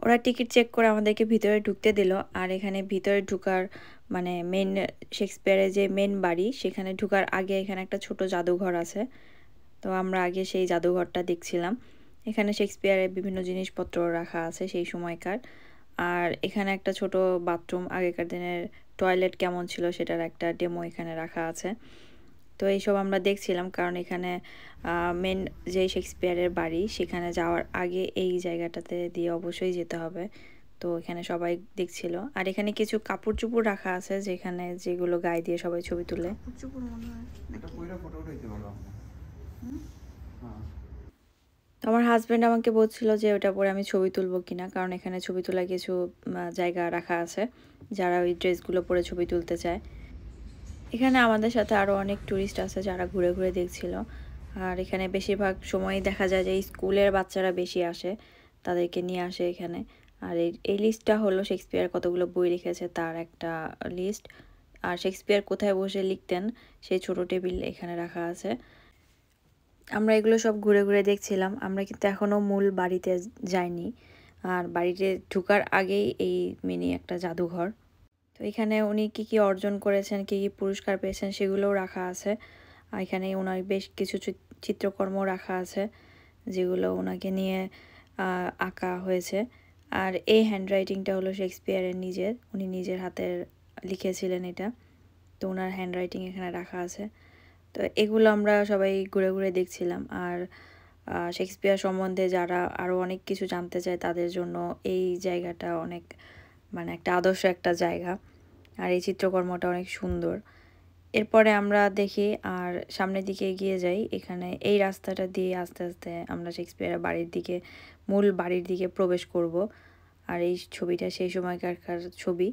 ওরা ticket check করে আমাদেরকে ভিতরে ঢুকতে দিল। আর এখানে ভিতরে ঢুকার মানে মেন শেক্সপিয়ারের যে মেন বাড়ি, সেখানে ঢুকার আগে এখানে একটা ছোট জাদুঘর আছে। তো আমরা আগে সেই জাদুঘরটা দেখছিলাম। এখানে শেক্সপিয়ারের বিভিন্ন জিনিসপত্র রাখা আছে সেই সময়কার। আর এখানে একটা ছোট বাথরুম, আগেকার দিনের টয়লেট কেমন ছিল সেটার একটা ডেমো এখানে রাখা আছে। তো এইসব আমরা দেখছিলাম, কারণ এখানে মেন যে শেক্সপিয়ারের বাড়ি, সেখানে যাওয়ার আগে এই জায়গাটাতে দিয়ে অবশ্যই যেতে হবে। তো এখানে সবাই দেখছিল। আর এখানে কিছু কাপড় চোপড় রাখা আছে, যেখানে যেগুলো গায়ে দিয়ে সবাই ছবি তুলে। তো আমার হাজব্যান্ড আমাকে বলছিল যে ওটা পরে আমি ছবি তুলবো কিনা, কারণ এখানে ছবি তোলার কিছু জায়গা রাখা আছে যারা ওই ড্রেসগুলো পরে ছবি তুলতে চায়। এখানে আমাদের সাথে আরও অনেক ট্যুরিস্ট আছে যারা ঘুরে ঘুরে দেখছিল। আর এখানে বেশিরভাগ সময়ই দেখা যায় যে স্কুলের বাচ্চারা বেশি আসে, তাদেরকে নিয়ে আসে এখানে। আর এই লিস্টটা হলো শেক্সপিয়ার কতগুলো বই লিখেছে তার একটা লিস্ট। আর শেক্সপিয়ার কোথায় বসে লিখতেন সেই ছোট টেবিল এখানে রাখা আছে। আমরা এগুলো সব ঘুরে ঘুরে দেখছিলাম। আমরা কিন্তু এখনও মূল বাড়িতে যাইনি। আর বাড়িতে ঢোকার আগেই এই মিনি একটা জাদুঘর। তো এখানে উনি কি কি অর্জন করেছেন, কি কি পুরস্কার পেয়েছেন সেগুলোও রাখা আছে। আর এখানে ওনার বেশ কিছু চিত্রকর্ম রাখা আছে, যেগুলো ওনাকে নিয়ে আঁকা হয়েছে। আর এই হ্যান্ডরাইটিংটা হলো শেক্সপিয়ারের নিজের, উনি নিজের হাতের লিখেছিলেন এটা। তো ওনার হ্যান্ডরাইটিং এখানে রাখা আছে। তো এগুলো আমরা সবাই ঘুরে ঘুরে দেখছিলাম। আর শেক্সপিয়ার সম্বন্ধে যারা আরও অনেক কিছু জানতে চায় তাদের জন্য এই জায়গাটা অনেক মানে একটা আদর্শ একটা জায়গা। আর এই চিত্রকর্মটা অনেক সুন্দর। এরপরে আমরা দেখি আর সামনের দিকে এগিয়ে যাই। এখানে এই রাস্তাটা দিয়ে আস্তে আস্তে আমরা শেক্সপিয়ারের বাড়ির দিকে, মূল বাড়ির দিকে প্রবেশ করব। আর এই ছবিটা সেই সময়কার ছবি।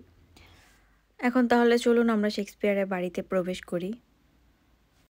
এখন তাহলে চলুন আমরা শেক্সপিয়ারের বাড়িতে প্রবেশ করি।